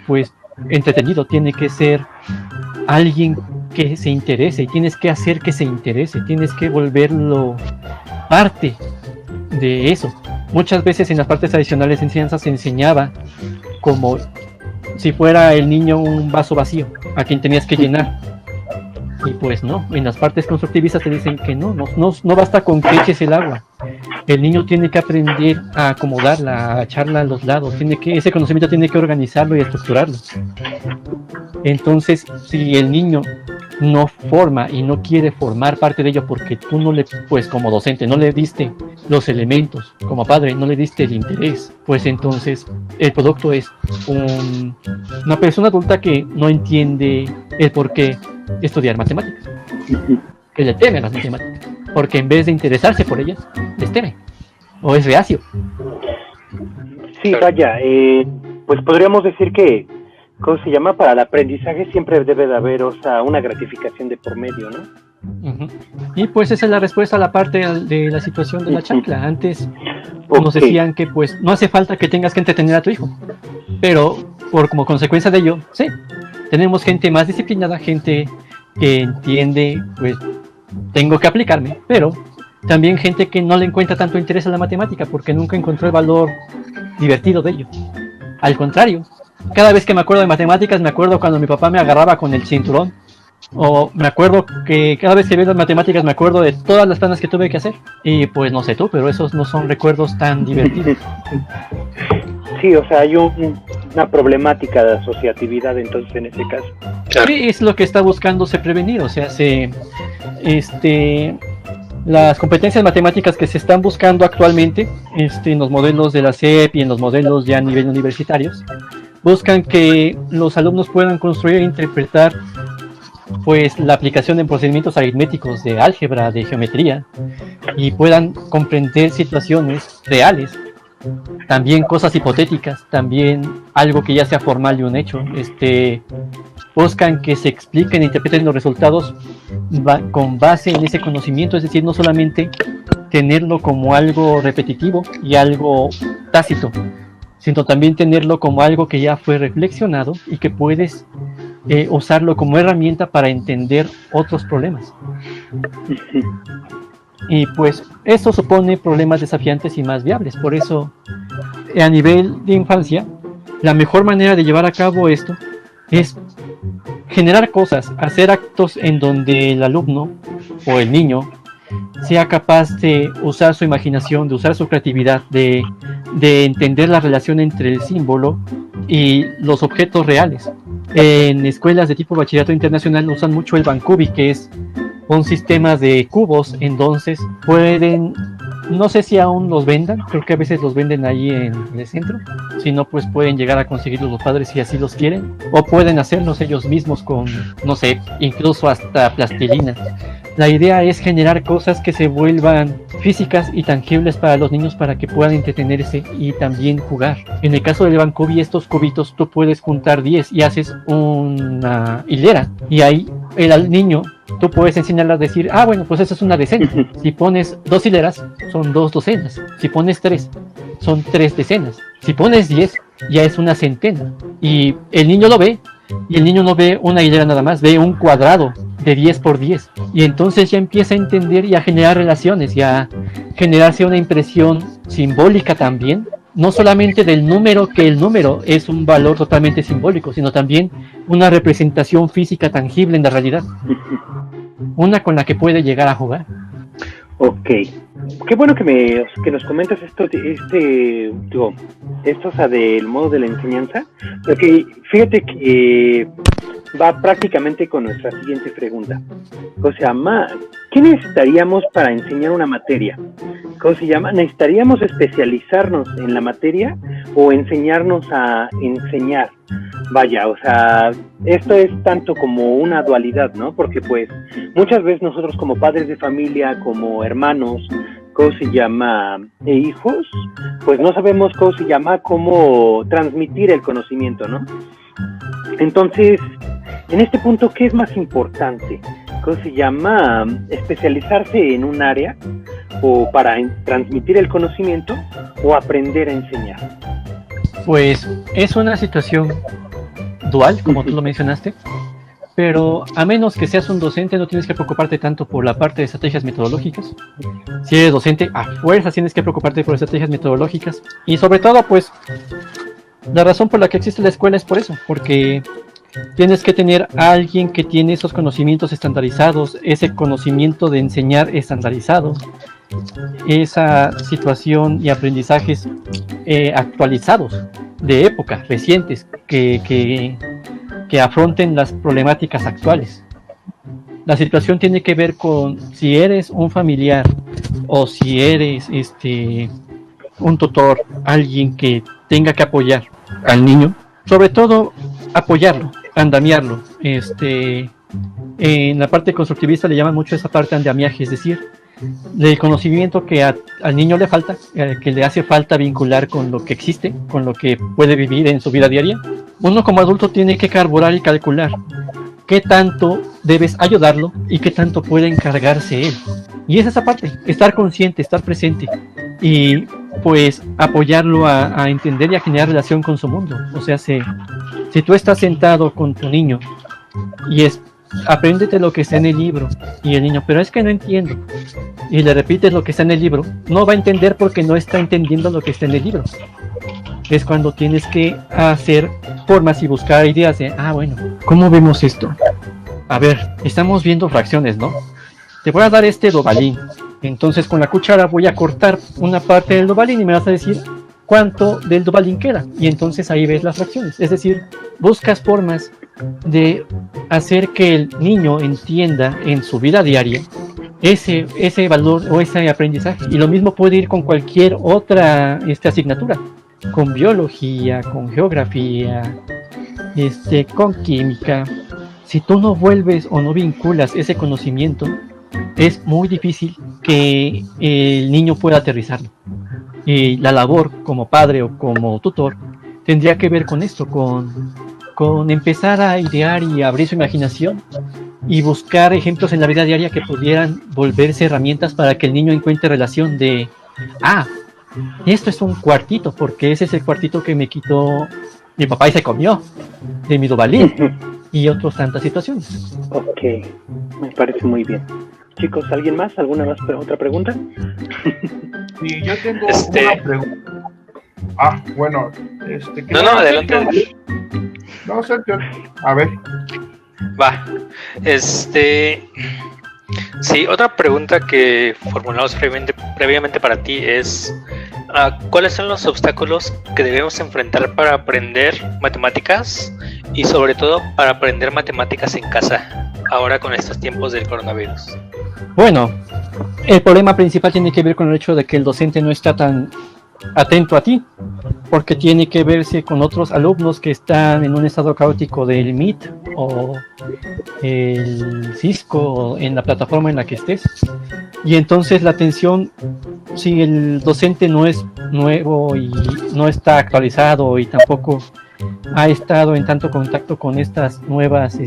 pues, entretenido, tiene que ser alguien que se interese, y tienes que hacer que se interese, tienes que volverlo parte de eso. Muchas veces en las partes tradicionales de enseñanza se enseñaba como si fuera el niño un vaso vacío a quien tenías que llenar, y pues no, en las partes constructivistas te dicen que no basta con que eches el agua, el niño tiene que aprender a acomodarla, a echarla a los lados, ese conocimiento tiene que organizarlo y estructurarlo. Entonces, si el niño no forma y no quiere formar parte de ello porque tú no le, pues como docente, no le diste los elementos, como padre, no le diste el interés, pues entonces el producto es una persona adulta que no entiende el por qué estudiar matemáticas, que le teme a las matemáticas, porque en vez de interesarse por ellas, les teme, o es reacio. Sí, vaya, pues podríamos decir que, ¿cómo se llama? Para el aprendizaje siempre debe de haber, o sea, una gratificación de por medio, ¿no? Uh-huh. Y pues esa es la respuesta a la parte de la situación de la chancla. Antes nos Okay. decían que pues no hace falta que tengas que entretener a tu hijo, pero como consecuencia de ello, sí, tenemos gente más disciplinada, gente que entiende, pues tengo que aplicarme, pero también gente que no le encuentra tanto interés a la matemática porque nunca encontró el valor divertido de ello. Al contrario, cada vez que me acuerdo de matemáticas, me acuerdo cuando mi papá me agarraba con el cinturón, o me acuerdo que cada vez que veo las matemáticas me acuerdo de todas las planas que tuve que hacer. Y pues no sé tú, pero esos no son recuerdos tan divertidos. Sí, o sea, hay una problemática de asociatividad entonces en ese caso. Sí, es lo que está buscándose prevenir, o sea, las competencias matemáticas que se están buscando actualmente en los modelos de la SEP y en los modelos ya a nivel universitarios, buscan que los alumnos puedan construir e interpretar pues la aplicación de procedimientos aritméticos de álgebra, de geometría, y puedan comprender situaciones reales, también cosas hipotéticas, también algo que ya sea formal y un hecho. Buscan que se expliquen e interpreten los resultados con base en ese conocimiento, es decir, no solamente tenerlo como algo repetitivo y algo tácito, sino también tenerlo como algo que ya fue reflexionado y que puedes usarlo como herramienta para entender otros problemas. Y pues eso supone problemas desafiantes y más viables. Por eso, a nivel de infancia, la mejor manera de llevar a cabo esto es generar cosas, hacer actos en donde el alumno o el niño sea capaz de usar su imaginación, de usar su creatividad, de entender la relación entre el símbolo y los objetos reales. En escuelas de tipo bachillerato internacional usan mucho el Bankubi, que es un sistema de cubos, entonces pueden, no sé si aún los vendan, creo que a veces los venden ahí en el centro, si no pues pueden llegar a conseguirlos los padres si así los quieren, o pueden hacerlos ellos mismos con, no sé, incluso hasta plastilina. La idea es generar cosas que se vuelvan físicas y tangibles para los niños para que puedan entretenerse y también jugar. En el caso del Bankubi, estos cubitos tú puedes juntar 10 y haces una hilera, y ahí el niño tú puedes enseñarle a decir, bueno, pues eso es una decena. Si pones 2 hileras, son 2 docenas. Si pones 3, son 3 decenas. Si pones 10, ya es una centena. Y el niño lo ve, y el niño no ve una hilera nada más, ve un cuadrado de 10 por 10. Y entonces ya empieza a entender y a generar relaciones y a generarse una impresión simbólica también. No solamente del número, que el número es un valor totalmente simbólico, sino también una representación física tangible en la realidad. Una con la que puede llegar a jugar. Ok. Qué bueno que nos comentas esto, o sea, del modo de la enseñanza, porque fíjate que va prácticamente con nuestra siguiente pregunta. ¿Cómo se llama? ¿Qué necesitaríamos para enseñar una materia? ¿Cómo se llama? ¿Necesitaríamos especializarnos en la materia o enseñarnos a enseñar? Vaya, o sea, esto es tanto como una dualidad, ¿no? Porque pues muchas veces nosotros como padres de familia, como hermanos, ¿cómo se llama? E hijos, pues no sabemos cómo se llama, cómo transmitir el conocimiento, ¿no? Entonces, en este punto, ¿qué es más importante? ¿Cómo se llama? ¿Especializarse en un área o para transmitir el conocimiento o aprender a enseñar? Pues es una situación dual, como tú lo mencionaste, pero a menos que seas un docente no tienes que preocuparte tanto por la parte de estrategias metodológicas. Si eres docente, a fuerzas tienes que preocuparte por estrategias metodológicas, y sobre todo, pues, la razón por la que existe la escuela es por eso, porque tienes que tener a alguien que tiene esos conocimientos estandarizados, ese conocimiento de enseñar estandarizado, esa situación y aprendizajes actualizados, de época, recientes, que afronten las problemáticas actuales. La situación tiene que ver con si eres un familiar o si eres un tutor, alguien que tenga que apoyar al niño, sobre todo apoyarlo, andamiarlo. En la parte constructivista le llaman mucho esa parte andamiaje, es decir, del conocimiento que al niño le falta, que le hace falta vincular con lo que existe, con lo que puede vivir en su vida diaria. Uno como adulto tiene que carburar y calcular qué tanto debes ayudarlo y qué tanto puede encargarse él. Y es esa parte, estar consciente, estar presente y pues apoyarlo a entender y a generar relación con su mundo. O sea, si tú estás sentado con tu niño y apréndete lo que está en el libro, y el niño, pero es que no entiendo, y le repites lo que está en el libro, no va a entender porque no está entendiendo lo que está en el libro. Es cuando tienes que hacer formas y buscar ideas de, bueno, ¿cómo vemos esto? A ver, estamos viendo fracciones, ¿no? Te voy a dar este dobalín, entonces con la cuchara voy a cortar una parte del dobalín y me vas a decir cuánto del dobalín queda, y entonces ahí ves las fracciones. Es decir, buscas formas de hacer que el niño entienda en su vida diaria ese valor o ese aprendizaje, y lo mismo puede ir con cualquier otra asignatura, con biología, con geografía, con química. Si tú no vuelves o no vinculas ese conocimiento, es muy difícil que el niño pueda aterrizarlo. Y la labor como padre o como tutor tendría que ver con esto, con empezar a idear y abrir su imaginación y buscar ejemplos en la vida diaria que pudieran volverse herramientas para que el niño encuentre relación de, esto es un cuartito, porque ese es el cuartito que me quitó mi papá y se comió de mi dobalín, y otras tantas situaciones. Ok, me parece muy bien. Chicos, ¿alguien más? ¿Otra pregunta? Sí, yo tengo una pregunta. Bueno, No, adelante. No, Sergio, a ver. Va. Sí, otra pregunta que formulamos previamente para ti es ¿cuáles son los obstáculos que debemos enfrentar para aprender matemáticas y sobre todo para aprender matemáticas en casa ahora con estos tiempos del coronavirus? Bueno, el problema principal tiene que ver con el hecho de que el docente no está tan atento a ti, porque tiene que verse con otros alumnos que están en un estado caótico del Meet o el Cisco o en la plataforma en la que estés, y entonces la atención, si el docente no es nuevo y no está actualizado y tampoco ha estado en tanto contacto con estas nuevas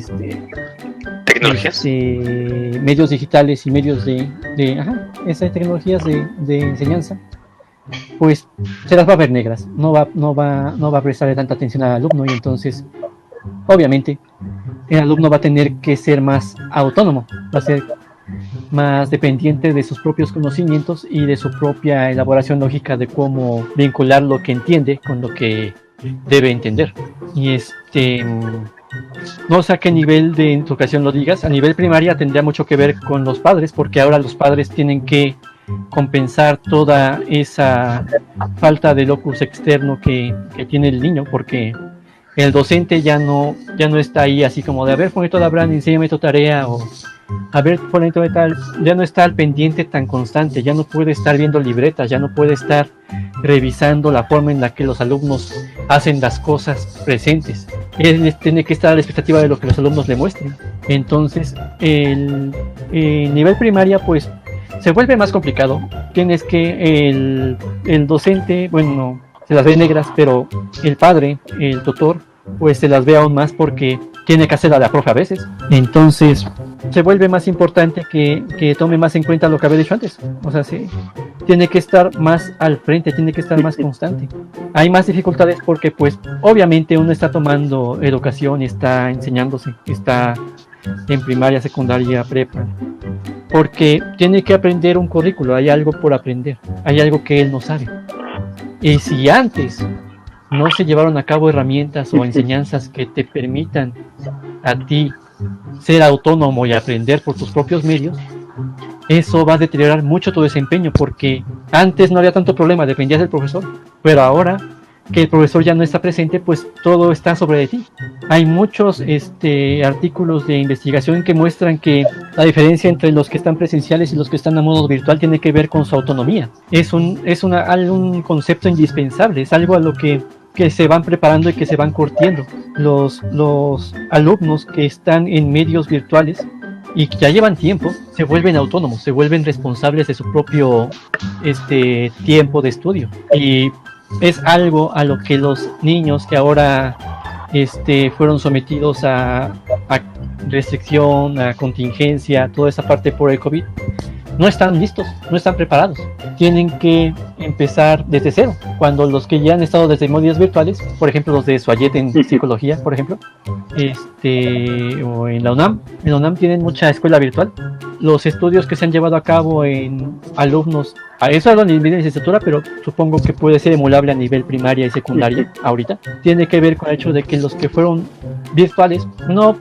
tecnologías, medios digitales y medios de esas tecnologías de enseñanza, pues se las va a ver negras, no va a prestarle tanta atención al alumno, y entonces obviamente el alumno va a tener que ser más autónomo, va a ser más dependiente de sus propios conocimientos y de su propia elaboración lógica de cómo vincular lo que entiende con lo que debe entender. Y no sé a qué nivel de educación lo digas. A nivel primaria tendría mucho que ver con los padres, porque ahora los padres tienen que compensar toda esa falta de locus externo que tiene el niño, porque el docente ya no está ahí así como de, a ver, Juanito Labrán, enséñame tu tarea, o a ver, Juanito de tal, ya no está al pendiente tan constante, ya no puede estar viendo libretas, ya no puede estar revisando la forma en la que los alumnos hacen las cosas presentes. Él tiene que estar a la expectativa de lo que los alumnos le muestren. Entonces, el nivel primaria, pues, se vuelve más complicado. Tienes que el docente, bueno, se las ve negras, pero el padre, el tutor, pues se las ve aún más porque tiene que hacer a la profe a veces. Entonces se vuelve más importante que tome más en cuenta lo que había dicho antes. O sea, sí, tiene que estar más al frente, tiene que estar más constante. Hay más dificultades porque pues obviamente uno está tomando educación y está enseñándose, está en primaria, secundaria, prepa, porque tiene que aprender un currículo, hay algo por aprender, hay algo que él no sabe. Y si antes no se llevaron a cabo herramientas o enseñanzas que te permitan a ti ser autónomo y aprender por tus propios medios, eso va a deteriorar mucho tu desempeño, porque antes no había tanto problema, dependías del profesor, pero ahora que el profesor ya no está presente, pues todo está sobre de ti. Hay muchos artículos de investigación que muestran que la diferencia entre los que están presenciales y los que están a modo virtual tiene que ver con su autonomía. Es un concepto indispensable, es algo a lo que se van preparando y que se van curtiendo. Los alumnos que están en medios virtuales y que ya llevan tiempo, se vuelven autónomos, se vuelven responsables de su propio tiempo de estudio. Y es algo a lo que los niños que ahora fueron sometidos a restricción, a contingencia, toda esa parte por el COVID, no están listos, no están preparados. Tienen que empezar desde cero. Cuando los que ya han estado desde medios virtuales, por ejemplo los de Suayet en psicología, por ejemplo, o en la UNAM tienen mucha escuela virtual. Los estudios que se han llevado a cabo en alumnos, a eso a nivel de licenciatura, pero supongo que puede ser emulable a nivel primaria y secundaria ahorita, tiene que ver con el hecho de que los que fueron virtuales no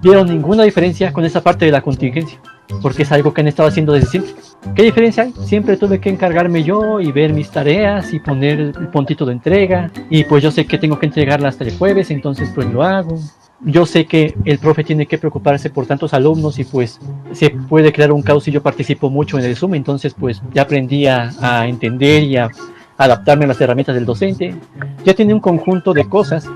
vieron ninguna diferencia con esa parte de la contingencia, porque es algo que han estado haciendo desde siempre. ¿Qué diferencia hay? Siempre tuve que encargarme yo y ver mis tareas y poner el puntito de entrega, y pues yo sé que tengo que entregarla hasta el jueves, entonces pues lo hago. Yo sé que el profe tiene que preocuparse por tantos alumnos y pues se puede crear un caos, y yo participo mucho en el Zoom, entonces pues ya aprendí a entender y a adaptarme a las herramientas del docente. Ya tiene un conjunto de cosas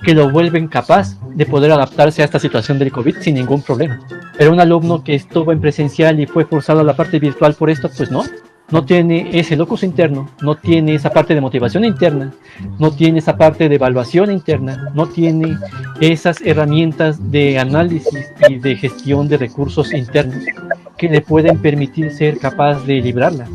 que lo vuelven capaz de poder adaptarse a esta situación del COVID sin ningún problema. Pero un alumno que estuvo en presencial y fue forzado a la parte virtual por esto, pues no tiene ese locus interno, no tiene esa parte de motivación interna, no tiene esa parte de evaluación interna, no tiene esas herramientas de análisis y de gestión de recursos internos que le pueden permitir ser capaz de librarla.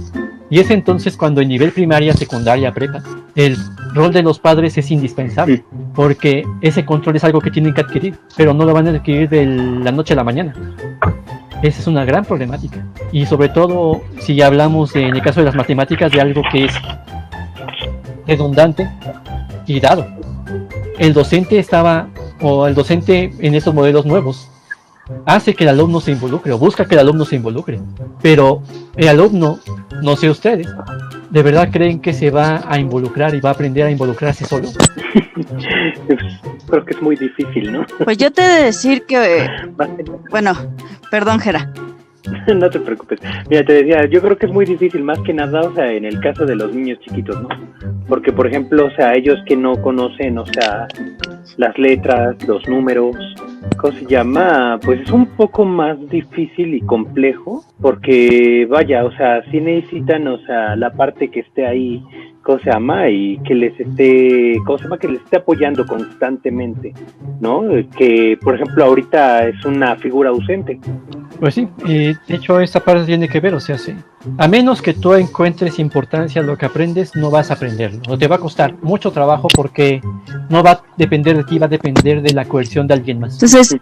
Y es entonces cuando en nivel primaria, secundaria, prepa, el rol de los padres es indispensable, porque ese control es algo que tienen que adquirir, pero no lo van a adquirir de la noche a la mañana. Esa es una gran problemática. Y sobre todo, si hablamos en el caso de las matemáticas, de algo que es redundante y dado. El docente en estos modelos nuevos hace que el alumno se involucre, o busca que el alumno se involucre, pero el alumno, no sé ustedes, ¿de verdad creen que se va a involucrar y va a aprender a involucrarse solo? Creo que es muy difícil, ¿no? Pues yo te he de decir que, bueno, perdón, Jera. No te preocupes. Mira, te decía, yo creo que es muy difícil, más que nada, o sea, en el caso de los niños chiquitos, ¿no? Porque, por ejemplo, o sea, ellos que no conocen, o sea, las letras, los números, ¿cómo se llama? Pues es un poco más difícil y complejo, porque, vaya, o sea, sí necesitan, o sea, la parte que esté ahí, ¿cómo se llama? Y que les esté, ¿cómo se llama? Que les esté apoyando constantemente, ¿no? Que, por ejemplo, ahorita es una figura ausente. Pues sí, de hecho esta parte tiene que ver, o sea, sí. A menos que tú encuentres importancia a lo que aprendes, no vas a aprenderlo, o te va a costar mucho trabajo porque no va a depender de ti, va a depender de la coerción de alguien más. Entonces,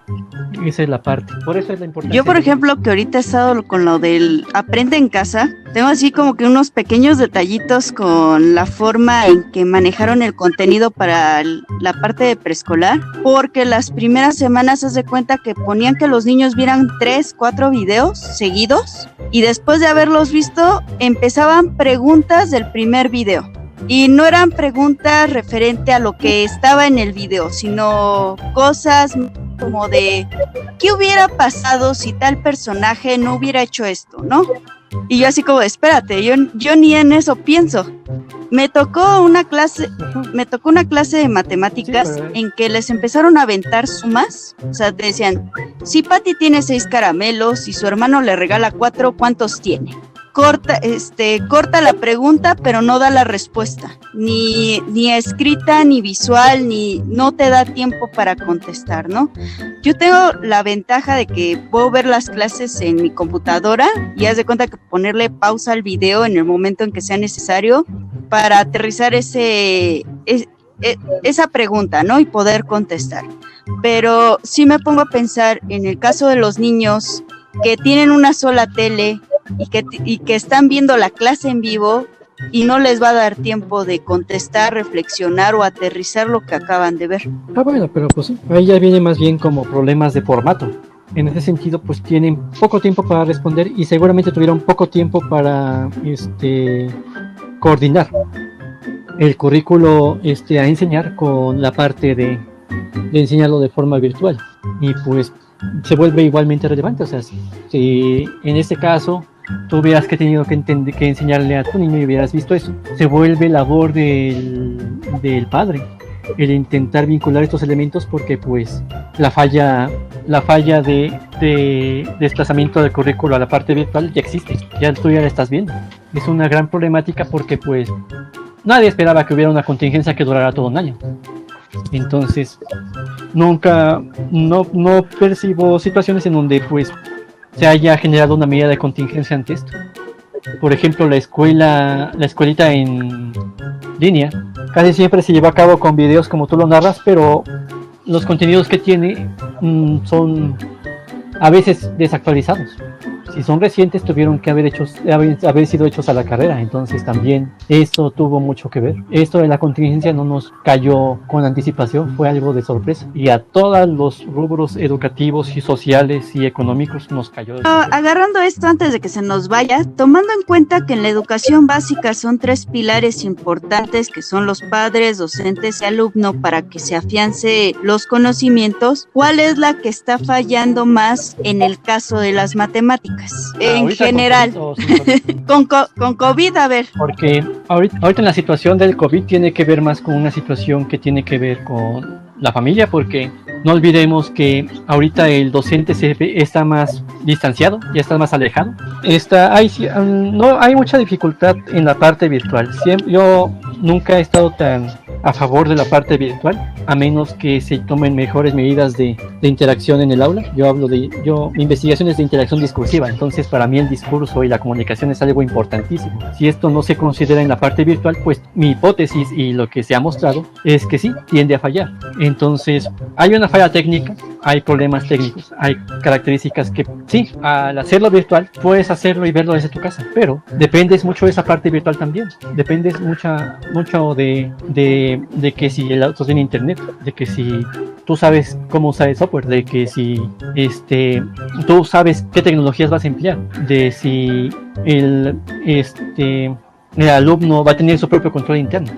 esa es la parte, por eso es la importancia. Yo, por ejemplo, que ahorita he estado con lo del aprende en casa, tengo así como que unos pequeños detallitos con la forma en que manejaron el contenido para la parte de preescolar, porque las primeras semanas haz de cuenta que ponían que los niños vieran 3, 4 videos seguidos, y después de haberlos visto empezaban preguntas del primer video. y no eran preguntas referente a lo que estaba en el video, sino cosas como de ¿qué hubiera pasado si tal personaje no hubiera hecho esto, no? Y yo así como, espérate, yo ni en eso pienso. Me tocó una clase de matemáticas en que les empezaron a aventar sumas. O sea, te decían, si Patty tiene 6 caramelos y su hermano le regala 4, ¿cuántos tiene? Corta la pregunta, pero no da la respuesta, ni escrita, ni visual, ni no te da tiempo para contestar, ¿no? Yo tengo la ventaja de que puedo ver las clases en mi computadora y haz de cuenta que ponerle pausa al video en el momento en que sea necesario para aterrizar esa pregunta, ¿no? Y poder contestar. Pero sí me pongo a pensar en el caso de los niños que tienen una sola tele y que están viendo la clase en vivo y no les va a dar tiempo de contestar, reflexionar o aterrizar lo que acaban de ver. Bueno, pero pues sí, ahí ya viene más bien como problemas de formato. En ese sentido, pues tienen poco tiempo para responder y seguramente tuvieron poco tiempo para coordinar el currículo a enseñar con la parte de enseñarlo de forma virtual. Y pues se vuelve igualmente relevante. O sea, si en este caso tú hubieras tenido que enseñarle a tu niño y hubieras visto eso, se vuelve labor del padre el intentar vincular estos elementos, porque pues la falla de desplazamiento del currículo a la parte virtual ya existe, tú ya la estás viendo. Es una gran problemática porque pues nadie esperaba que hubiera una contingencia que durara todo un año. Entonces no percibo situaciones en donde pues se haya generado una medida de contingencia ante esto. Por ejemplo, la escuelita en línea casi siempre se lleva a cabo con videos como tú lo narras, pero los contenidos que tiene son a veces desactualizados. Si son recientes, tuvieron que haber sido hechos a la carrera. Entonces también esto tuvo mucho que ver. Esto de la contingencia no nos cayó con anticipación, fue algo de sorpresa. Y a todos los rubros educativos y sociales y económicos nos cayó de sorpresa. Agarrando esto antes de que se nos vaya, tomando en cuenta que en la educación básica son 3 pilares importantes, que son los padres, docentes y alumno, para que se afiance los conocimientos, ¿cuál es la que está fallando más en el caso de las matemáticas? En general, con COVID, a ver. Porque ahorita en la situación del COVID tiene que ver más con una situación que tiene que ver con la familia, porque no olvidemos que ahorita el docente está más distanciado, ya está más alejado. Hay mucha dificultad en la parte virtual. Yo nunca he estado tan a favor de la parte virtual, a menos que se tomen mejores medidas de interacción en el aula. Mi investigación es de interacción discursiva, entonces para mí el discurso y la comunicación es algo importantísimo. Si esto no se considera en la parte virtual, pues mi hipótesis y lo que se ha mostrado es que sí, tiende a fallar. Entonces hay una falla técnica, hay problemas técnicos, hay características que sí, al hacerlo virtual puedes hacerlo y verlo desde tu casa, pero dependes mucho de esa parte virtual también. Dependes mucho de que si el auto tiene internet, de que si tú sabes cómo usar el software, de que si tú sabes qué tecnologías vas a emplear, de si el alumno va a tener su propio control interno.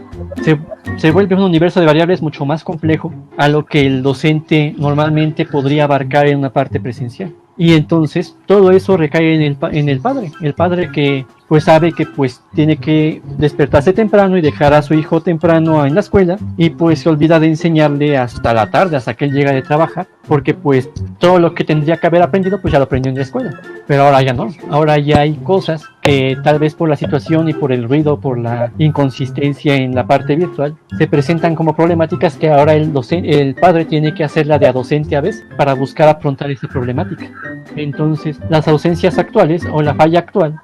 Se vuelve un universo de variables mucho más complejo a lo que el docente normalmente podría abarcar en una parte presencial. Y entonces todo eso recae en el padre que pues sabe que pues tiene que despertarse temprano y dejar a su hijo temprano en la escuela, y pues se olvida de enseñarle hasta la tarde, hasta que él llega de trabajar, porque pues todo lo que tendría que haber aprendido pues ya lo aprendió en la escuela. Pero ahora ya no, ahora ya hay cosas que tal vez por la situación y por el ruido, por la inconsistencia en la parte virtual, se presentan como problemáticas que ahora el padre tiene que hacerla de a docente a veces para buscar afrontar esa problemática. Entonces las ausencias actuales o la falla actual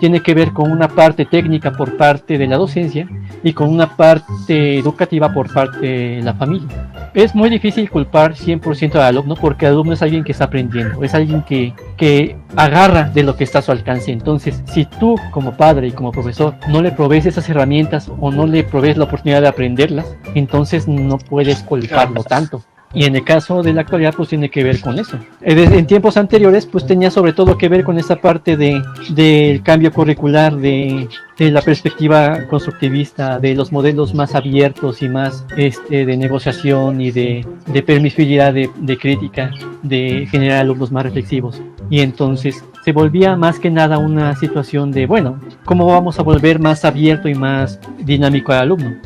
tiene que ver con una parte técnica por parte de la docencia y con una parte educativa por parte de la familia. Es muy difícil culpar 100% al alumno, porque el alumno es alguien que está aprendiendo, es alguien que agarra de lo que está a su alcance. Entonces, si tú como padre y como profesor no le provees esas herramientas o no le provees la oportunidad de aprenderlas, entonces no puedes culparlo tanto. Y en el caso de la actualidad, pues tiene que ver con eso. En tiempos anteriores, pues tenía sobre todo que ver con esa parte del cambio curricular, de la perspectiva constructivista, de los modelos más abiertos y más de negociación y de permisibilidad de crítica, de generar alumnos más reflexivos. Y entonces se volvía más que nada una situación de, bueno, ¿cómo vamos a volver más abierto y más dinámico al alumno?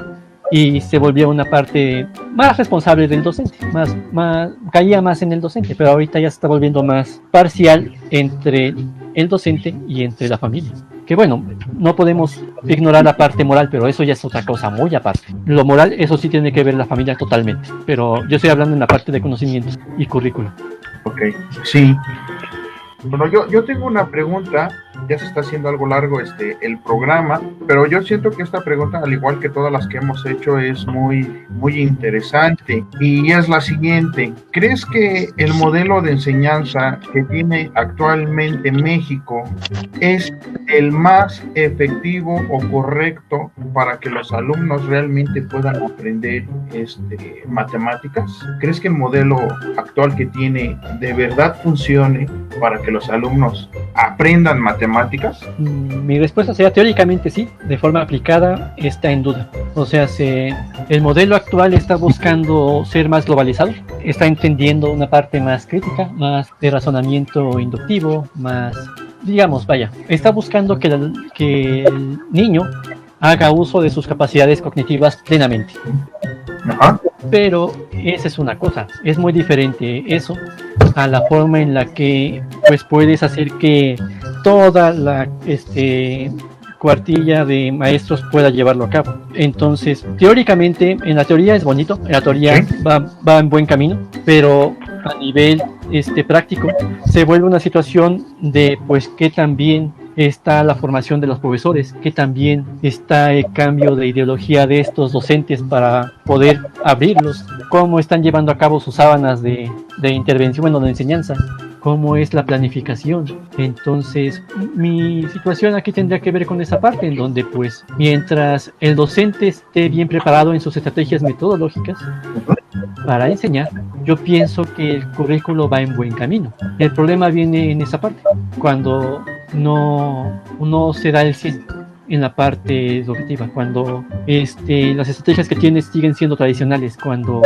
Y se volvía una parte más responsable del docente, caía más en el docente, pero ahorita ya se está volviendo más parcial entre el docente y entre la familia. Que bueno, no podemos ignorar la parte moral, pero eso ya es otra cosa muy aparte. Lo moral, eso sí tiene que ver la familia totalmente, pero yo estoy hablando en la parte de conocimientos y currículo. Ok, sí. Bueno, yo tengo una pregunta, ya se está haciendo algo largo el programa, pero yo siento que esta pregunta, al igual que todas las que hemos hecho, es muy interesante, y es la siguiente: ¿crees que el modelo de enseñanza que tiene actualmente México es el más efectivo o correcto para que los alumnos realmente puedan aprender matemáticas? ¿Crees que el modelo actual que tiene de verdad funcione para que los alumnos aprendan matemáticas? Mi respuesta sería teóricamente sí, de forma aplicada está en duda. O sea, el modelo actual está buscando ser más globalizado, está entendiendo una parte más crítica, más de razonamiento inductivo, más, digamos, está buscando que el niño haga uso de sus capacidades cognitivas plenamente. Ajá. Pero esa es una cosa, es muy diferente eso a la forma en la que pues puedes hacer que toda la cuartilla de maestros pueda llevarlo a cabo. Entonces, teóricamente, en la teoría es bonito, en la teoría va en buen camino, pero a nivel práctico se vuelve una situación de pues que también está la formación de los profesores, que también está el cambio de ideología de estos docentes para poder abrirlos, cómo están llevando a cabo sus sábanas de intervención, bueno, de enseñanza, cómo es la planificación. Entonces, mi situación aquí tendría que ver con esa parte, en donde pues mientras el docente esté bien preparado en sus estrategias metodológicas para enseñar, yo pienso que el currículo va en buen camino. El problema viene en esa parte, cuando no se da el 100 en la parte educativa, cuando las estrategias que tienes siguen siendo tradicionales, cuando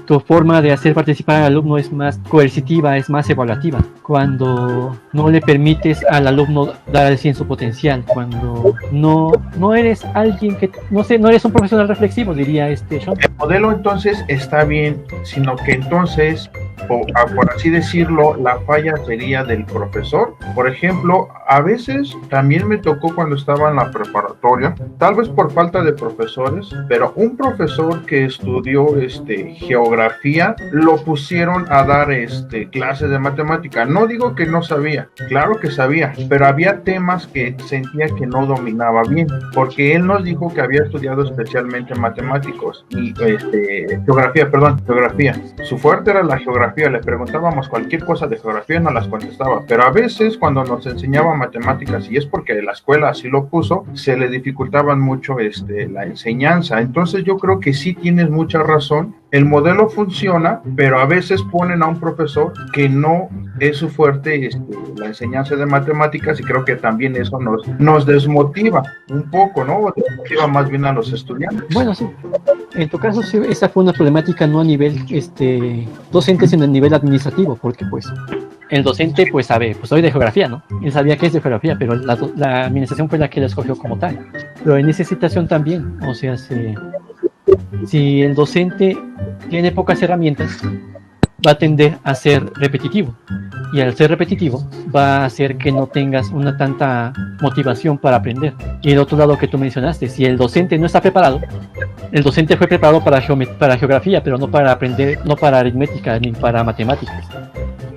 tu forma de hacer participar al alumno es más coercitiva, es más evaluativa, cuando no le permites al alumno dar al 100 su potencial, cuando no eres alguien que, no eres un profesional reflexivo, diría Sean. El modelo entonces está bien, sino que entonces, por así decirlo, la falla sería del profesor. Por ejemplo, a veces también me tocó cuando estaba en la preparatoria, tal vez por falta de profesores, pero un profesor que estudió geografía, lo pusieron a dar clases de matemática. No digo que no sabía, claro que sabía, pero había temas que sentía que no dominaba bien, porque él nos dijo que había estudiado especialmente matemáticos y geografía. Su fuerte era la geografía, le preguntábamos cualquier cosa de geografía, no las contestaba, pero a veces cuando nos enseñaba matemáticas, y es porque la escuela así lo puso, se le dificultaban mucho la enseñanza. Entonces yo creo que sí tienes mucha razón, el modelo funciona, pero a veces ponen a un profesor que no es su fuerte la enseñanza de matemáticas, y creo que también eso nos desmotiva un poco, ¿no? Desmotiva más bien a los estudiantes. Bueno, sí. En tu caso, sí, esa fue una problemática no a nivel docente, sino a nivel administrativo, porque pues el docente pues sabe, pues soy de geografía, ¿no? Él sabía que es de geografía, pero la administración fue la que lo escogió como tal. Pero en esa situación también, o sea, si el docente tiene pocas herramientas, va a tender a ser repetitivo, y al ser repetitivo va a hacer que no tengas una tanta motivación para aprender. Y el otro lado que tú mencionaste, si el docente no está preparado, el docente fue preparado para geografía, pero no para aprender, no para aritmética ni para matemáticas.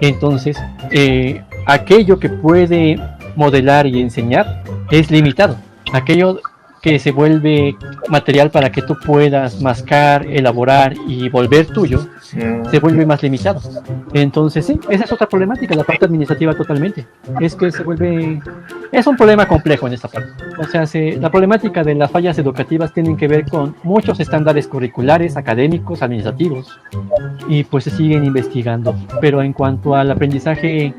Entonces, aquello que puede modelar y enseñar es limitado. Aquello que se vuelve material para que tú puedas mascar, elaborar y volver tuyo, se vuelve más limitado. Entonces sí, esa es otra problemática, la parte administrativa totalmente. Es que es un problema complejo en esta parte. O sea, la problemática de las fallas educativas tienen que ver con muchos estándares curriculares, académicos, administrativos, y pues se siguen investigando. Pero en cuanto al aprendizaje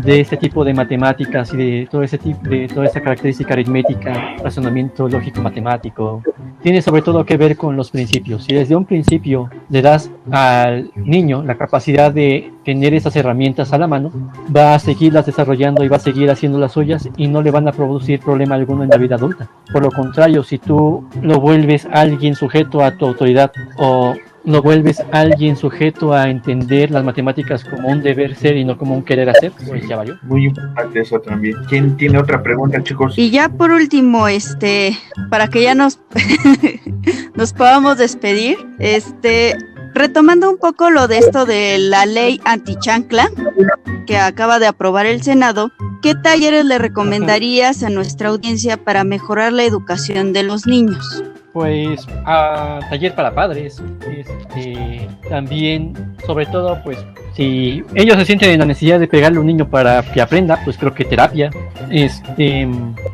de este tipo de matemáticas y de todo ese tipo, de toda esa característica aritmética, razonamiento lógico matemático, tiene sobre todo que ver con los principios. Si desde un principio le das al niño la capacidad de tener esas herramientas a la mano, va a seguirlas desarrollando y va a seguir haciendo las suyas y no le van a producir problema alguno en la vida adulta. Por lo contrario, si tú lo vuelves alguien sujeto a tu autoridad o lo vuelves alguien sujeto a entender las matemáticas como un deber ser y no como un querer hacer, pues ya valió. Muy importante eso también. ¿Quién tiene otra pregunta, chicos? Y ya por último, para que ya nos podamos despedir, retomando un poco lo de esto de la ley antichancla que acaba de aprobar el Senado, ¿qué talleres le recomendarías a nuestra audiencia para mejorar la educación de los niños? Pues taller para padres, también, sobre todo, pues si ellos se sienten en la necesidad de pegarle a un niño para que aprenda, pues creo que terapia.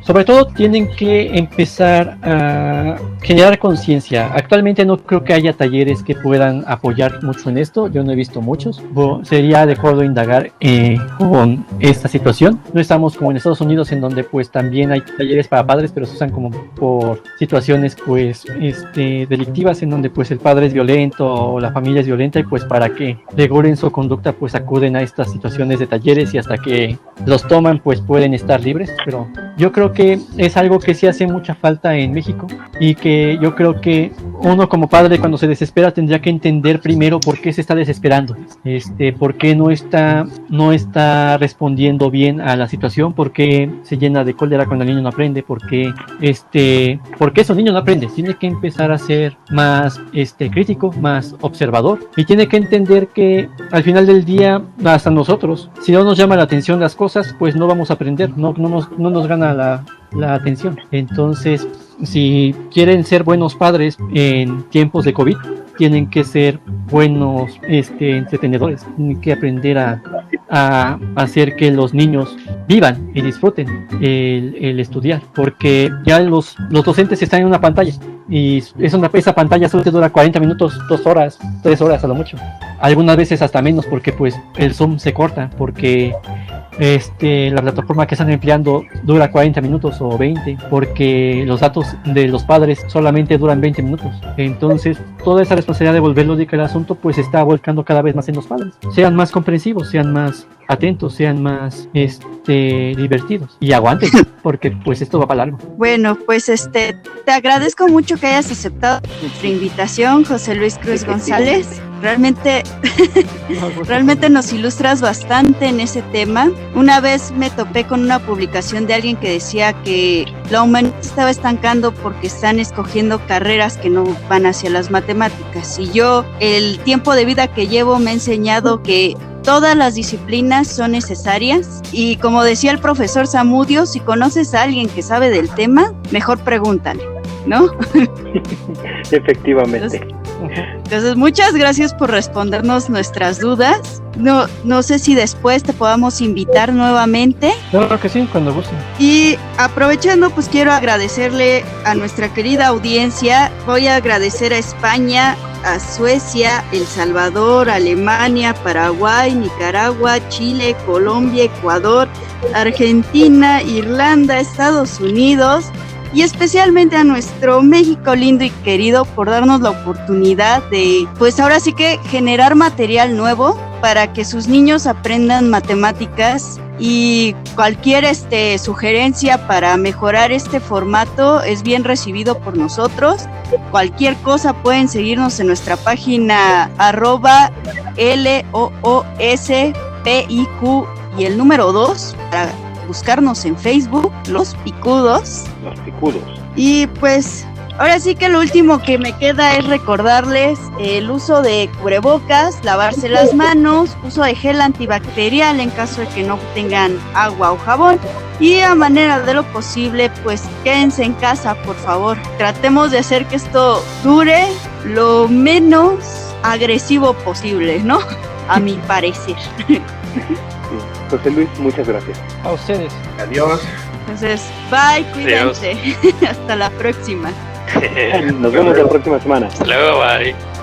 Sobre todo tienen que empezar a generar conciencia. Actualmente no creo que haya talleres que puedan apoyar mucho en esto, yo no he visto muchos. Sería adecuado indagar con esta situación. No estamos como en Estados Unidos, en donde pues también hay talleres para padres, pero se usan como por situaciones pues delictivas, en donde pues el padre es violento o la familia es violenta, y pues para que regulen su conducta pues acuden a estas situaciones de talleres, y hasta que los toman pues pueden estar libres. Pero yo creo que es algo que sí hace mucha falta en México, y que yo creo que uno como padre, cuando se desespera, tendría que entender primero por qué se está desesperando, por qué no está respondiendo bien a la situación, por qué se llena de cólera cuando el niño no aprende, por qué esos niños no aprenden. Tiene que empezar a ser más crítico, más observador, y tiene que entender que al final del día, hasta nosotros, si no nos llama la atención las cosas, pues no vamos a aprender, no nos gana la atención. Entonces, si quieren ser buenos padres en tiempos de COVID, tienen que ser buenos entretenedores, tienen que aprender a hacer que los niños vivan y disfruten el estudiar, porque ya los docentes están en una pantalla, y esa pantalla solo te dura 40 minutos, 2 horas, 3 horas a lo mucho, algunas veces hasta menos, porque pues el Zoom se corta, porque la plataforma que están empleando dura 40 minutos o 20, porque los datos de los padres solamente duran 20 minutos. Entonces toda esa responsabilidad de volver lógica el asunto pues se está volcando cada vez más en los padres. Sean más comprensivos, sean más atentos, sean más divertidos, y aguanten, porque pues esto va para largo. Bueno, pues te agradezco mucho que hayas aceptado nuestra invitación, José Luis Cruz González. Realmente nos ilustras bastante en ese tema. Una vez me topé con una publicación de alguien que decía que la humanidad estaba estancando porque están escogiendo carreras que no van hacia las matemáticas. Y yo, el tiempo de vida que llevo, me ha enseñado que todas las disciplinas son necesarias, y como decía el profesor Zamudio, si conoces a alguien que sabe del tema, mejor pregúntale, ¿no? Efectivamente. Entonces, muchas gracias por respondernos nuestras dudas. No sé si después te podamos invitar nuevamente. Claro que sí, cuando gusten. Y aprovechando, pues quiero agradecerle a nuestra querida audiencia. Voy a agradecer a España, a Suecia, El Salvador, Alemania, Paraguay, Nicaragua, Chile, Colombia, Ecuador, Argentina, Irlanda, Estados Unidos, y especialmente a nuestro México lindo y querido por darnos la oportunidad de, pues ahora sí que generar material nuevo para que sus niños aprendan matemáticas. Y cualquier sugerencia para mejorar este formato es bien recibido por nosotros. Cualquier cosa pueden seguirnos en nuestra página @LOOSPIQ y el número 2 para buscarnos en Facebook, Los Picudos. Los Picudos. Y pues ahora sí que lo último que me queda es recordarles el uso de cubrebocas, lavarse las manos, uso de gel antibacterial en caso de que no tengan agua o jabón, y a manera de lo posible pues quédense en casa, por favor. Tratemos de hacer que esto dure lo menos agresivo posible, ¿no? A mi parecer. Sí. José Luis, muchas gracias. A ustedes. Adiós. Entonces, bye, cuídense. Hasta la próxima. Nos vemos la próxima semana. Hasta luego, bye.